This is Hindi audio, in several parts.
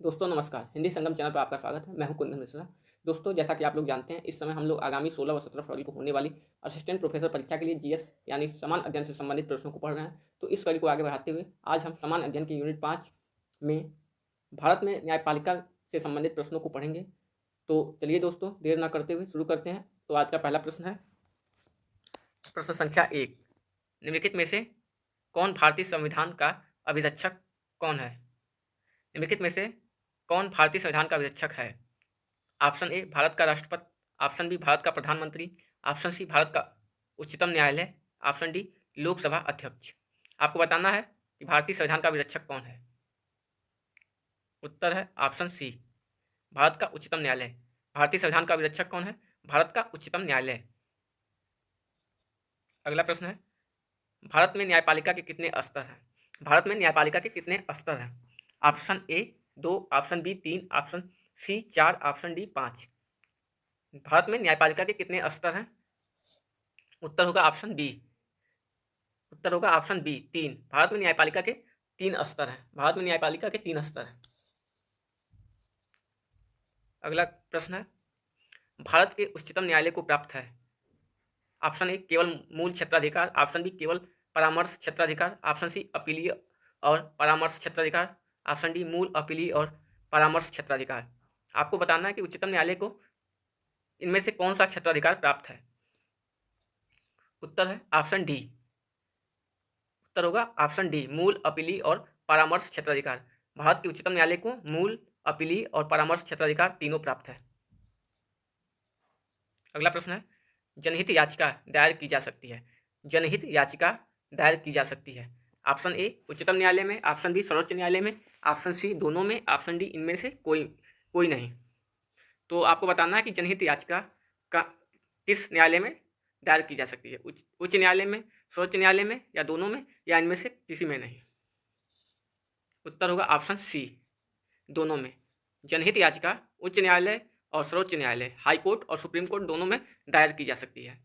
दोस्तों नमस्कार, हिंदी संगम चैनल पर आपका स्वागत है। मैं हूं कुंदन मिश्रा। दोस्तों जैसा कि आप लोग जानते हैं, इस समय हम लोग आगामी 16 व 17 फरवरी को होने वाली असिस्टेंट प्रोफेसर परीक्षा के लिए जीएस यानी समान अध्ययन से संबंधित प्रश्नों को पढ़ रहे हैं। तो इस कड़ी को आगे बढ़ाते हुए आज हम समान अध्ययन की यूनिट 5 में भारत में न्यायपालिका से संबंधित प्रश्नों को पढ़ेंगे। तो चलिए दोस्तों, देर न करते हुए शुरू करते हैं। तो आज का पहला प्रश्न है प्रश्न संख्या 1। निम्नलिखित में से कौन भारतीय संविधान का अभिरक्षक कौन है? निम्नलिखित में से कौन भारतीय संविधान का अभिरक्षक है? ऑप्शन ए भारत का राष्ट्रपति, ऑप्शन बी भारत का प्रधानमंत्री, ऑप्शन सी भारत का उच्चतम न्यायालय, ऑप्शन डी लोकसभा अध्यक्ष। आपको बताना है कि भारतीय संविधान का विरक्षक कौन है। उत्तर है ऑप्शन सी भारत का उच्चतम न्यायालय। भारतीय संविधान का विरक्षक कौन है? भारत का उच्चतम न्यायालय। अगला प्रश्न है भारत में न्यायपालिका के कितने स्तर हैं? भारत में न्यायपालिका के कितने स्तर हैं? Option A 2, option B 3, option C 4, option D 5। Bharat में न्यायपालिका के कितने स्तर हैं? उत्तर होगा ऑप्शन बी। उत्तर होगा ऑप्शन बी 3। भारत में न्यायपालिका के 3 स्तर हैं। भारत में न्यायपालिका के 3 स्तर हैं। अगला प्रश्न है भारत के उच्चतम न्यायालय को प्राप्त है। ऑप्शन ए केवल मूल क्षेत्राधिकार, ऑप्शन बी केवल परामर्श क्षेत्राधिकार, ऑप्शन सी अपीलीय और परामर्श क्षेत्राधिकार, ऑप्शन डी मूल अपीलीय और परामर्श क्षेत्राधिकार। आपको बताना है कि उच्चतम न्यायालय को इनमें से कौन सा क्षेत्राधिकार प्राप्त है। उत्तर है ऑप्शन डी। उत्तर होगा ऑप्शन डी मूल अपीलीय और परामर्श क्षेत्राधिकार। भारत के उच्चतम न्यायालय को मूल अपीलीय और परामर्श क्षेत्राधिकार तीनों प्राप्त है। अगला प्रश्न है जनहित याचिका दायर की जा सकती है। जनहित याचिका दायर की जा सकती है। ऑप्शन ए उच्चतम न्यायालय में, ऑप्शन बी सर्वोच्च न्यायालय में, ऑप्शन सी दोनों में, ऑप्शन डी इनमें से कोई कोई नहीं। तो आपको बताना है कि जनहित याचिका का किस न्यायालय में दायर की जा सकती है। उच्च न्यायालय में, सर्वोच्च न्यायालय में, या दोनों में, या इनमें से किसी में नहीं। उत्तर होगा ऑप्शन सी दोनों में। जनहित याचिका उच्च न्यायालय और सर्वोच्च न्यायालय, हाई कोर्ट और सुप्रीम कोर्ट दोनों में दायर की जा सकती है।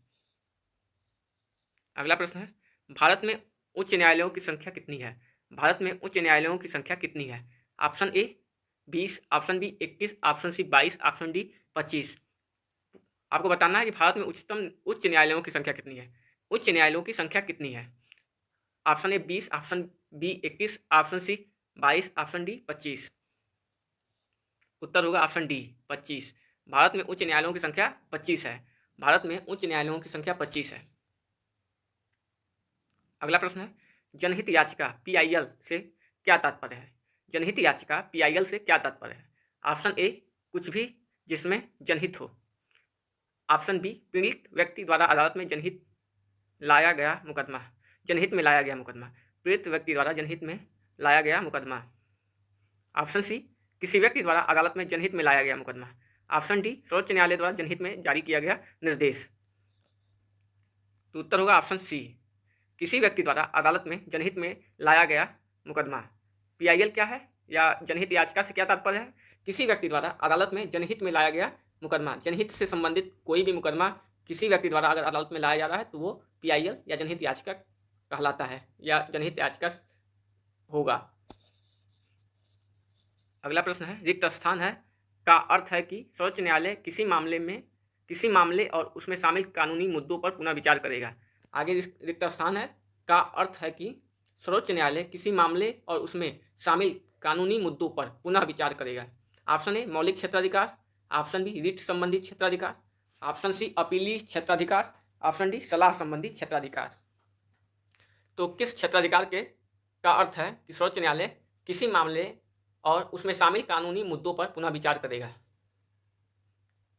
अगला प्रश्न है भारत में उच्च न्यायालयों की संख्या कितनी है? भारत में उच्च न्यायालयों की संख्या कितनी है? Option A 20, option B 21, option C 22, option D 25। आपको बताना है कि भारत में उच्च न्यायालयों की संख्या कितनी है। उच्च न्यायालयों की संख्या कितनी है? Option A 20, option B 21, option C 22, option D 25। उत्तर होगा ऑप्शन डी 25। भारत में उच्च न्यायालयों की संख्या 25 है। भारत में उच्च न्यायालयों की संख्या 25 है। अगला प्रश्न है जनहित याचिका पीआईएल से क्या तात्पर्य है? जनहित याचिका पीआईएल से क्या तात्पर्य है? ऑप्शन ए कुछ भी जिसमें जनहित हो, ऑप्शन बी पीड़ित व्यक्ति द्वारा अदालत में जनहित लाया गया मुकदमा, जनहित में लाया गया मुकदमा, पीड़ित व्यक्ति द्वारा जनहित में लाया गया मुकदमा, ऑप्शन सी किसी व्यक्ति द्वारा अदालत में जनहित में लाया गया मुकदमा, ऑप्शन डी सर्वोच्च न्यायालय द्वारा जनहित में जारी किया गया निर्देश। तो उत्तर होगा ऑप्शन सी किसी व्यक्ति द्वारा अदालत में जनहित में लाया गया मुकदमा। पीआईएल क्या है या जनहित याचिका से क्या तात्पर्य है? किसी व्यक्ति द्वारा अदालत में जनहित में लाया गया मुकदमा। जनहित से संबंधित कोई भी मुकदमा किसी व्यक्ति द्वारा अगर अदालत में लाया जा रहा है तो वो पीआईएल या जनहित याचिका कहलाता है या जनहित याचिका होगा। अगला प्रश्न है रिक्त स्थान है का अर्थ है कि सर्वोच्च न्यायालय किसी मामले और उसमें शामिल कानूनी मुद्दों पर पुनः विचार करेगा। आगे रिक्त स्थान है का अर्थ है कि सर्वोच्च न्यायालय किसी मामले और उसमें शामिल कानूनी मुद्दों पर पुनः विचार करेगा। ऑप्शन ए मौलिक क्षेत्राधिकार, ऑप्शन बी रिट संबंधी क्षेत्राधिकार, ऑप्शन सी अपीलीय क्षेत्राधिकार, ऑप्शन डी सलाह संबंधी क्षेत्राधिकार। तो किस क्षेत्राधिकार के का अर्थ है कि सर्वोच्च न्यायालय किसी मामले और उसमें शामिल कानूनी मुद्दों पर पुनः विचार करेगा?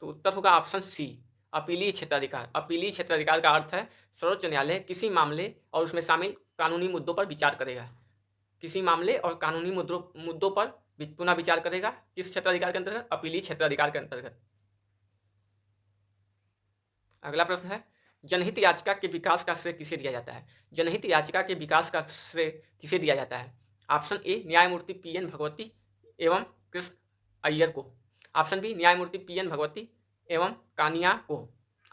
तो उत्तर होगा ऑप्शन सी अपीलीय क्षेत्राधिकार। अपीलीय क्षेत्राधिकार का अर्थ है सर्वोच्च न्यायालय किसी मामले और उसमें शामिल कानूनी मुद्दों पर विचार करेगा। किसी मामले और कानूनी मुद्दों पर पुनः विचार करेगा किस क्षेत्राधिकार के अंतर्गत? अपीलीय क्षेत्राधिकार के अंतर्गत। अगला प्रश्न है जनहित याचिका के विकास का श्रेय किसे दिया जाता है? जनहित याचिका के विकास का श्रेय किसे दिया जाता है? ऑप्शन ए न्यायमूर्ति पीएन भगवती एवं कृष्ण अय्यर को, ऑप्शन बी न्यायमूर्ति पीएन भगवती एवं कानिया को,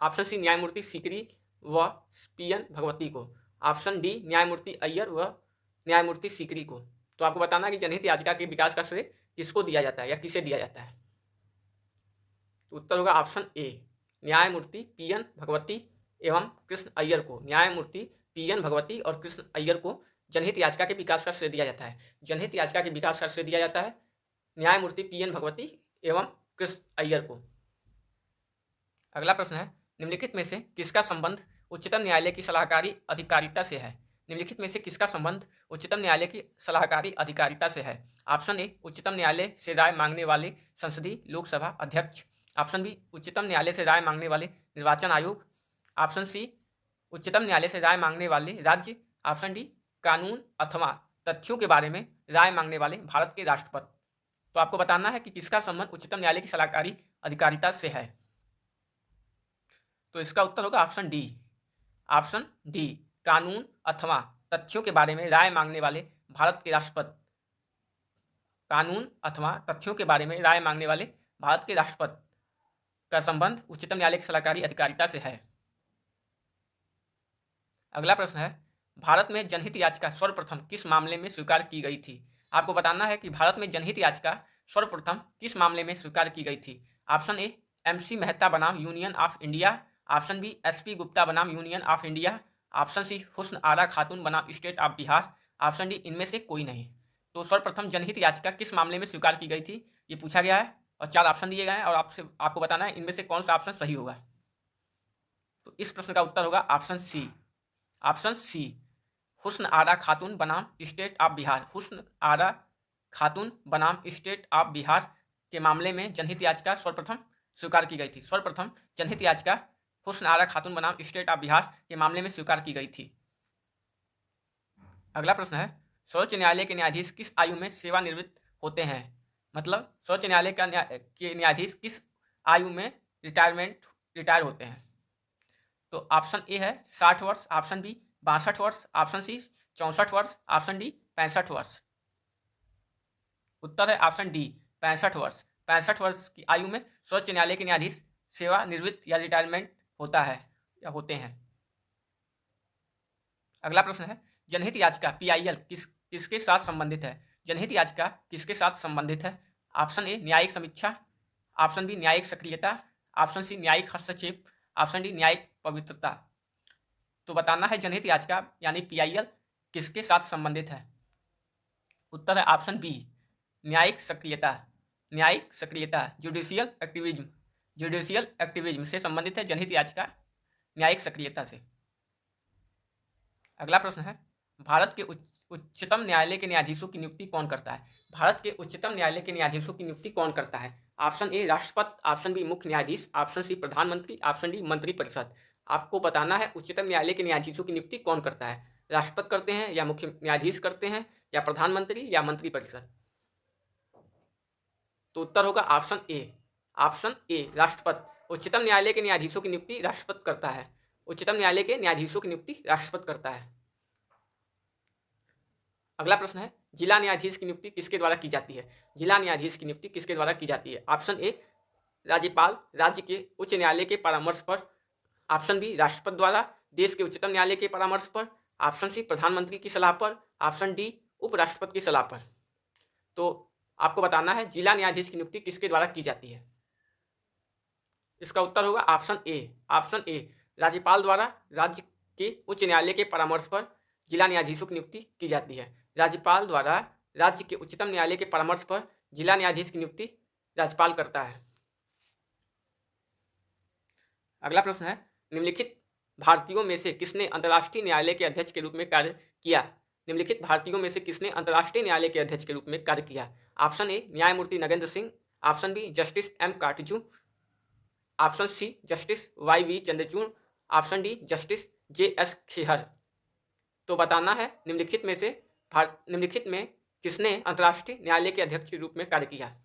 ऑप्शन सी न्यायमूर्ति सीकरी व पीएन भगवती को, ऑप्शन डी न्यायमूर्ति अय्यर व न्यायमूर्ति सीकरी को। तो आपको बताना कि जनहित याचिका के विकास का श्रेय किसको दिया जाता है या किसे दिया जाता है? तो उत्तर होगा ऑप्शन ए, न्यायमूर्ति पीएन भगवती एवं कृष्ण अय्यर को। न्यायमूर्ति पीएन भगवती और कृष्ण अय्यर को जनहित याचिका के विकास का श्रेय दिया जाता है। जनहित याचिका के विकास का श्रेय दिया जाता है न्यायमूर्ति पीएन भगवती एवं कृष्ण अय्यर को। अगला प्रश्न है, निम्नलिखित में से किसका संबंध उच्चतम न्यायालय की सलाहकारी अधिकारिता से है? निम्नलिखित में से किसका संबंध उच्चतम न्यायालय की सलाहकारी अधिकारिता से है? ऑप्शन ए, उच्चतम न्यायालय से राय मांगने वाले संसदीय लोकसभा अध्यक्ष। ऑप्शन बी, उच्चतम न्यायालय से राय मांगने वाले निर्वाचन आयोग। ऑप्शन सी, उच्चतम न्यायालय से राय मांगने वाले राज्य। ऑप्शन डी, कानून अथवा तथ्यों के बारे में राय मांगने वाले भारत के राष्ट्रपति। तो आपको बताना है कि किसका संबंध उच्चतम न्यायालय की सलाहकारी अधिकारिता से है। तो इसका उत्तर होगा ऑप्शन डी। ऑप्शन डी, कानून अथवा तथ्यों के बारे में राय मांगने वाले भारत के राष्ट्रपति। कानून अथवा तथ्यों के बारे में राय मांगने वाले भारत के राष्ट्रपति का संबंध उच्चतम न्यायालय की सलाहकारी अधिकारिता से है। अगला प्रश्न है, भारत में जनहित याचिका सर्वप्रथम किस मामले में स्वीकार की गई थी? आपको बताना है कि भारत में जनहित याचिका सर्वप्रथम किस मामले में स्वीकार की गई थी। ऑप्शन ए, MC मेहता बनाम union of India. Option B, SP Gupta बनाम union of India. Option C, Husn Ara Khatoon बनाम state of Bihar. Option D, इनमें से कोई नहीं। तो सर्वप्रथम जनहित याचिका किस मामले में स्वीकार की गई थी ये पूछा गया है और 4 ऑप्शन दिए गए हैं और आपको बताना है इनमें से कौन सा ऑप्शन सही होगा। तो इस प्रश्न का उत्तर होगा option C. Option C, Husn Ara Khatoon बनाम स्टेट ऑफ बिहार। हुस्न आरा खातून बनाम स्टेट ऑफ बिहार के मामले में जनहित याचिका सर्वप्रथम स्वीकार की गई थी। सर्वप्रथम जनहित याचिका हुस्न आरा खातून बनाम स्टेट ऑफ बिहार के मामले में स्वीकार की गई थी। अगला प्रश्न है, सर्वोच्च न्यायालय के न्यायाधीश किस आयु में सेवानिवृत्त होते हैं? मतलब सर्वोच्च न्यायालय के न्यायाधीश किस आयु में रिटायर होते हैं? तो ऑप्शन ए है 60 वर्ष। ऑप्शन बी 62 वर्ष। ऑप्शन सी 64 वर्ष। ऑप्शन डी 65 वर्ष। उत्तर है ऑप्शन डी 65 वर्ष। 65 वर्ष की आयु में सर्वोच्च न्यायालय के न्यायाधीश सेवानिवृत्त या रिटायरमेंट होता है या होते हैं। अगला प्रश्न है, जनहित याचिका PIL किसके साथ संबंधित है? जनहित याचिका किसके साथ संबंधित है? ऑप्शन ए, न्यायिक समीक्षा। ऑप्शन बी, न्यायिक सक्रियता। ऑप्शन सी, न्यायिक हस्तक्षेप। ऑप्शन डी, न्यायिक पवित्रता। तो बताना है जनहित याचिका यानी PIL किसके साथ संबंधित है? उत्तर है ऑप्शन बी, न्यायिक सक्रियता। न्यायिक सक्रियता, जुडिशियल एक्टिविज्म से संबंधित है जनहित याचिका न्यायिक सक्रियता से। अगला प्रश्न है, भारत के उच्चतम न्यायालय के न्यायाधीशों की नियुक्ति कौन करता है? भारत के उच्चतम न्यायालय के न्यायाधीशों की नियुक्ति कौन करता है? ऑप्शन ए, राष्ट्रपति। ऑप्शन बी, मुख्य न्यायाधीश। ऑप्शन सी, प्रधानमंत्री। ऑप्शन डी, मंत्रिपरिषद। आपको बताना है उच्चतम न्यायालय के न्यायाधीशों की नियुक्ति कौन करता है? राष्ट्रपति करते हैं या मुख्य न्यायाधीश करते हैं या प्रधानमंत्री या मंत्रिपरिषद? तो उत्तर होगा ऑप्शन ए। ऑप्शन ए, राष्ट्रपति। उच्चतम न्यायालय के न्यायाधीशों की नियुक्ति राष्ट्रपति करता है। उच्चतम न्यायालय के न्यायाधीशों की नियुक्ति राष्ट्रपति करता है। अगला प्रश्न है, जिला न्यायाधीश की नियुक्ति किसके द्वारा की जाती है? जिला न्यायाधीश की नियुक्ति किसके द्वारा की जाती है? ऑप्शन ए, राज्यपाल राज्य के उच्च न्यायालय के परामर्श पर। ऑप्शन बी, राष्ट्रपति द्वारा देश के उच्चतम न्यायालय के परामर्श पर। ऑप्शन सी, प्रधानमंत्री की सलाह पर। ऑप्शन डी, उपराष्ट्रपति की सलाह पर। तो आपको बताना है जिला न्यायाधीश की नियुक्ति किसके द्वारा की जाती है? इसका उत्तर होगा ऑप्शन ए। ऑप्शन ए, राज्यपाल द्वारा राज्य के उच्च न्यायालय के परामर्श पर जिला न्यायाधीशों की नियुक्ति की जाती है। राज्यपाल द्वारा राज्य के उच्चतम न्यायालय के परामर्श पर जिला न्यायाधीश की नियुक्ति राज्यपाल करता है। अगला प्रश्न है, निम्नलिखित भारतीयों में से किसने अंतर्राष्ट्रीय न्यायालय के अध्यक्ष के रूप में कार्य किया? निम्नलिखित भारतीयों में से किसने अंतर्राष्ट्रीय न्यायालय के अध्यक्ष के रूप में कार्य किया? ऑप्शन ए, न्यायमूर्ति Nagendra Singh. Option B, justice M Katju. Option C, justice YV Chandrachud. Option D, justice JS Khehar. तो बताना है निम्नलिखित में किसने अंतर्राष्ट्रीय न्यायालय के अध्यक्ष के रूप में कार्य किया?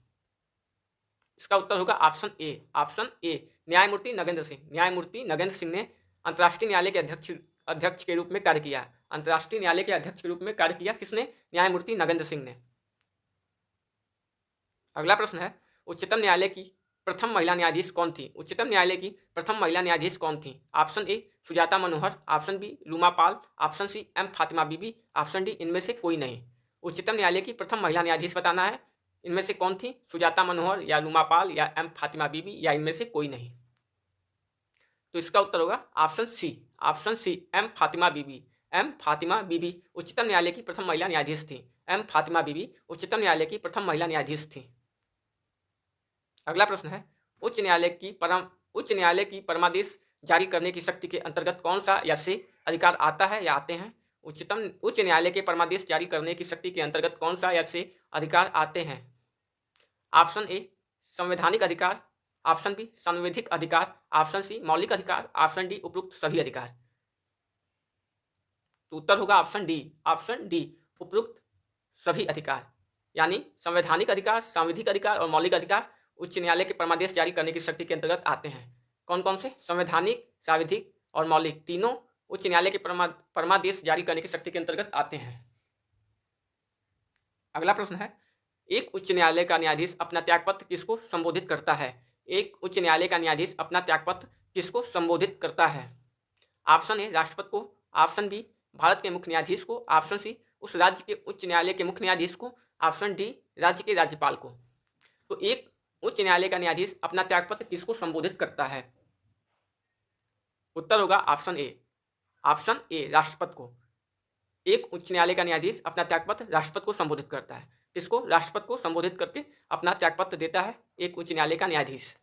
इसका उत्तर होगा ऑप्शन ए। ऑप्शन ए, न्यायमूर्ति नगेंद्र सिंह। न्यायमूर्ति नगेंद्र सिंह ने अंतर्राष्ट्रीय न्यायालय के अध्यक्ष के रूप में कार्य किया। अंतर्राष्ट्रीय न्यायालय के अध्यक्ष के रूप में कार्य किया किसने? न्यायमूर्ति नगेंद्र सिंह ने। अगला प्रश्न है, उच्चतम न्यायालय की प्रथम महिला न्यायाधीश कौन थी? उच्चतम न्यायालय की प्रथम महिला न्यायाधीश कौन थी? Option A, Sujata Manohar. Option B, Ruma Pal. Option C, M Fatima Bibi. Option D, इनमें से कोई नहीं। उच्चतम न्यायालय की प्रथम महिला न्यायाधीश बताना है, इनमें से कौन थी? सुजाता मनोहर या रूमा पाल या एम फातिमा बीबी या इनमें से कोई नहीं? तो इसका उत्तर होगा ऑप्शन सी एम फातिमा बीबी। एम फातिमा बीबी उच्चतम न्यायालय की प्रथम महिला न्यायाधीश थी। एम फातिमा बीबी उच्चतम न्यायालय की प्रथम महिला न्यायाधीश थी। अगला प्रश्न है, उच्च न्यायालय की परमादेश जारी करने की शक्ति के अंतर्गत कौन सा या से अधिकार आता है या आते हैं? उच्च न्यायालय के परमादेश जारी करने की शक्ति के अंतर्गत कौन सा या से अधिकार आते हैं? ऑप्शन ए संवैधानिक अधिकार, ऑप्शन बी सांविधिक अधिकार, ऑप्शन सी मौलिक अधिकार, ऑप्शन डी उपरोक्त सभी अधिकार। तो उत्तर होगा ऑप्शन डी उपरोक्त सभी अधिकार। यानी संवैधानिक अधिकार, सांविधिक अधिकार और मौलिक अधिकार उच्च न्यायालय के परमादेश जारी करने की शक्ति के अंतर्गत आते हैं। कौन कौन से? संवैधानिक, सांविधिक और मौलिक, तीनों उच्च न्यायालय के परमादेश जारी करने की शक्ति के अंतर्गत आते हैं। अगला प्रश्न है, एक उच्च न्यायालय का न्यायाधीश अपना त्यागपत्र किसको संबोधित करता है? एक उच्च न्यायालय का न्यायाधीश अपना त्यागपत्र किसको संबोधित करता है? ऑप्शन ए राष्ट्रपति को, ऑप्शन बी भारत के मुख्य न्यायाधीश को, ऑप्शन सी उस राज्य के उच्च न्यायालय के मुख्य न्यायाधीश को, ऑप्शन डी राज्य के राज्यपाल को। तो एक उच्च न्यायालय का न्यायाधीश अपना त्यागपत्र किसको संबोधित करता है? उत्तर होगा ऑप्शन ए राष्ट्रपति को। एक उच्च न्यायालय का न्यायाधीश अपना त्यागपत्र राष्ट्रपति को संबोधित करता है। किसको? राष्ट्रपति को संबोधित करके अपना त्यागपत्र देता है एक उच्च न्यायालय का न्यायाधीश।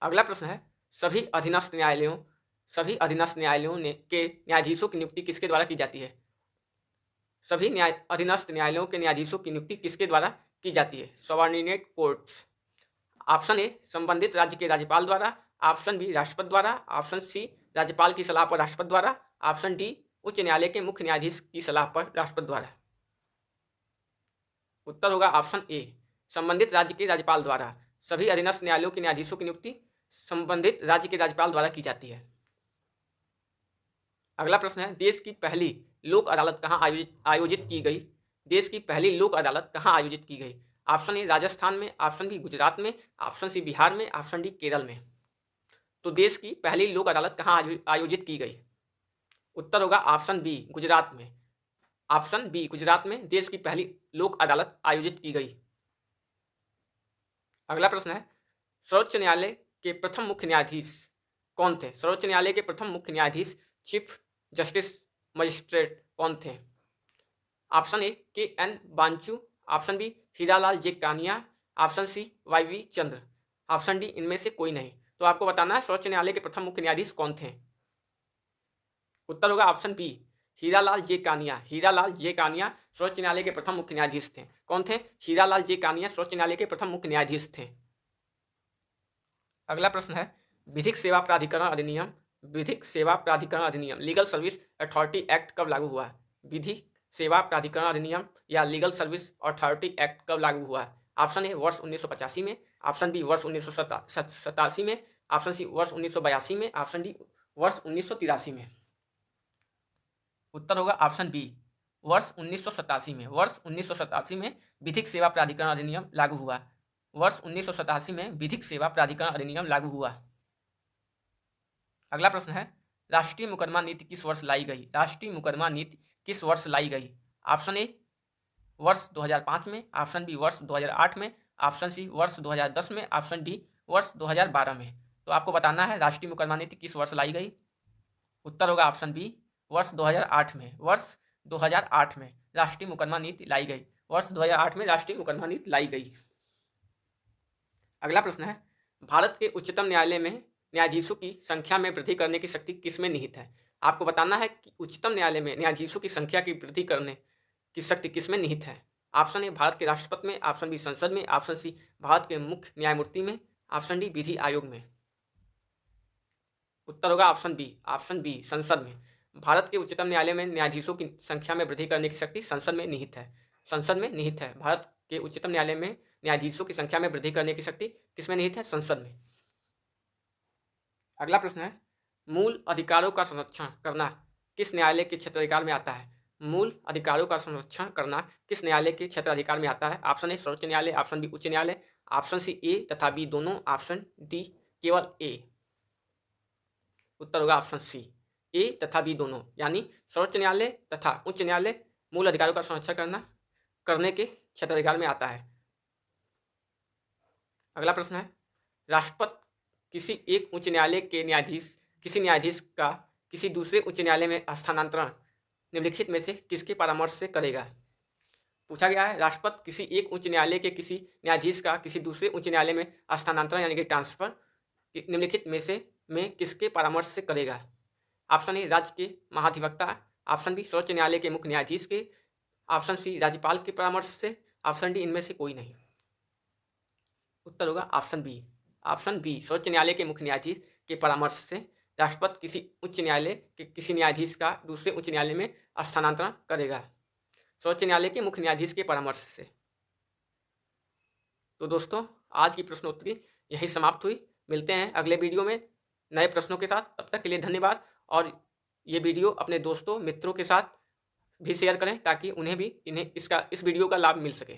अगला प्रश्न है, सभी अधीनस्थ न्यायालयों के न्यायाधीशों की नियुक्ति किसके द्वारा की जाती है? सभी अधीनस्थ न्यायालयों के न्यायाधीशों की नियुक्ति किसके द्वारा की जाती है? Subordinate courts. ऑप्शन ए संबंधित राज्य के राज्यपाल द्वारा, ऑप्शन बी राष्ट्रपति द्वारा, ऑप्शन सी राज्यपाल की सलाह पर राष्ट्रपति द्वारा, ऑप्शन डी उच्च न्यायालय के मुख्य न्यायाधीश की सलाह पर राष्ट्रपति द्वारा। उत्तर होगा ऑप्शन ए संबंधित राज्य के राज्यपाल द्वारा। सभी अधीनस्थ न्यायालयों के न्यायाधीशों की नियुक्ति संबंधित राज्य के राज्यपाल द्वारा की जाती है। अगला प्रश्न है, देश की पहली लोक अदालत कहाँ आयोजित की गई? देश की पहली लोक अदालत कहाँ आयोजित की गई? ऑप्शन ए राजस्थान में, ऑप्शन बी गुजरात में, ऑप्शन सी बिहार में, ऑप्शन डी केरल में। तो देश की पहली लोक अदालत कहाँ आयोजित की गई? उत्तर होगा ऑप्शन बी गुजरात में। ऑप्शन बी गुजरात में देश की पहली लोक अदालत आयोजित की गई। अगला प्रश्न है, सर्वोच्च न्यायालय के प्रथम मुख्य न्यायाधीश कौन थे? सर्वोच्च न्यायालय के प्रथम मुख्य न्यायाधीश चीफ जस्टिस मजिस्ट्रेट कौन थे? Option A K N Wanchoo, option B Hiralal J Kania, option C Y V Chandra, option D इनमें से कोई नहीं। तो आपको बताना है सर्वोच्च न्यायालय के प्रथम मुख्य न्यायाधीश कौन थे? उत्तर होगा option B Hiralal J Kania. Hiralal J Kania सर्वोच्च न्यायालय के प्रथम मुख्य न्यायाधीश थे। कौन थे? हीरालाल जे कानिया सर्वोच्च न्यायालय के प्रथम मुख्य न्यायाधीश थे। अगला प्रश्न है, विधिक सेवा प्राधिकरण अधिनियम लीगल सर्विस अथॉरिटी एक्ट कब लागू हुआ? विधिक सेवा प्राधिकरण अधिनियम या लीगल सर्विस अथॉरिटी एक्ट कब लागू हुआ? ऑप्शन ए वर्ष 1985 में, ऑप्शन बी वर्ष 1987 में, ऑप्शन सी वर्ष 1982 में, ऑप्शन डी वर्ष 1983 में। उत्तर होगा ऑप्शन बी वर्ष 1987 में। वर्ष 1987 में विधिक सेवा प्राधिकरण अधिनियम लागू हुआ। वर्ष 1987 में विधिक सेवा प्राधिकरण अधिनियम लागू हुआ। अगला प्रश्न है, राष्ट्रीय मुकदमा नीति किस वर्ष लाई गई? राष्ट्रीय मुकदमा नीति किस वर्ष लाई गई? ऑप्शन ए वर्ष 2005 में, ऑप्शन बी वर्ष 2008 में, ऑप्शन सी वर्ष 2010 में, ऑप्शन डी वर्ष 2012 में। तो आपको बताना है राष्ट्रीय मुकदमा नीति किस वर्ष लाई गई। उत्तर होगा ऑप्शन बी वर्ष 2008 में। वर्ष 2008 में राष्ट्रीय मुकदमा नीति लाई गई। वर्ष 2008 में राष्ट्रीय मुकदमा नीति लाई गई। अगला प्रश्न है, भारत के उच्चतम न्यायालय में न्यायाधीशों की संख्या में वृद्धि करने की शक्ति किसमें निहित है? आपको बताना है कि उच्चतम न्यायालय में न्यायाधीशों की संख्या की वृद्धि करने की शक्ति किसमें निहित है? ऑप्शन ए भारत के राष्ट्रपति में, ऑप्शन बी संसद में, ऑप्शन सी भारत के मुख्य न्यायमूर्ति में, ऑप्शन डी विधि आयोग में। उत्तर होगा ऑप्शन बी संसद में। भारत के उच्चतम न्यायालय में न्यायाधीशों की संख्या में वृद्धि करने की शक्ति संसद में निहित है। संसद में निहित है। भारत के उच्चतम न्यायालय में न्यायाधीशों की संख्या में वृद्धि करने की शक्ति किसमें निहित है? संसद में। अगला प्रश्न है, मूल अधिकारों का संरक्षण करना किस न्यायालय के क्षेत्राधिकार में आता है? मूल अधिकारों का संरक्षण करना किस न्यायालय के क्षेत्राधिकार में आता है? ऑप्शन ए सर्वोच्च न्यायालय, ऑप्शन बी उच्च न्यायालय, ऑप्शन सी ए तथा बी दोनों, ऑप्शन डी केवल ए। उत्तर होगा ऑप्शन सी ए तथा बी दोनों। यानी सर्वोच्च न्यायालय तथा उच्च न्यायालय मूल अधिकारों का संरक्षण करने के क्षेत्राधिकार में आता है। अगला प्रश्न है, राष्ट्रपति किसी एक उच्च न्यायालय के किसी न्यायाधीश का किसी दूसरे उच्च न्यायालय में स्थानांतरण निम्नलिखित में से किसके परामर्श से करेगा? पूछा गया है, राष्ट्रपति किसी एक उच्च न्यायालय के किसी न्यायाधीश का किसी दूसरे उच्च न्यायालय में स्थानांतरण यानी कि ट्रांसफर निम्नलिखित में किसके परामर्श से करेगा? ऑप्शन ए राज्य के महाधिवक्ता, ऑप्शन बी सर्वोच्च न्यायालय के मुख्य न्यायाधीश के, ऑप्शन सी राज्यपाल के परामर्श से, ऑप्शन डी इनमें से कोई नहीं। उत्तर होगा ऑप्शन बी। ऑप्शन बी सर्वोच्च न्यायालय के मुख्य न्यायाधीश के परामर्श से राष्ट्रपति किसी उच्च न्यायालय के किसी न्यायाधीश का दूसरे उच्च न्यायालय में स्थानांतरण करेगा, सर्वोच्च न्यायालय के मुख्य न्यायाधीश के परामर्श से। तो दोस्तों, आज की प्रश्नोत्तरी यही समाप्त हुई। मिलते हैं अगले वीडियो में नए प्रश्नों के साथ। तब तक के लिए धन्यवाद। और ये वीडियो अपने दोस्तों मित्रों के साथ भी शेयर करें ताकि उन्हें भी इस वीडियो का लाभ मिल सके।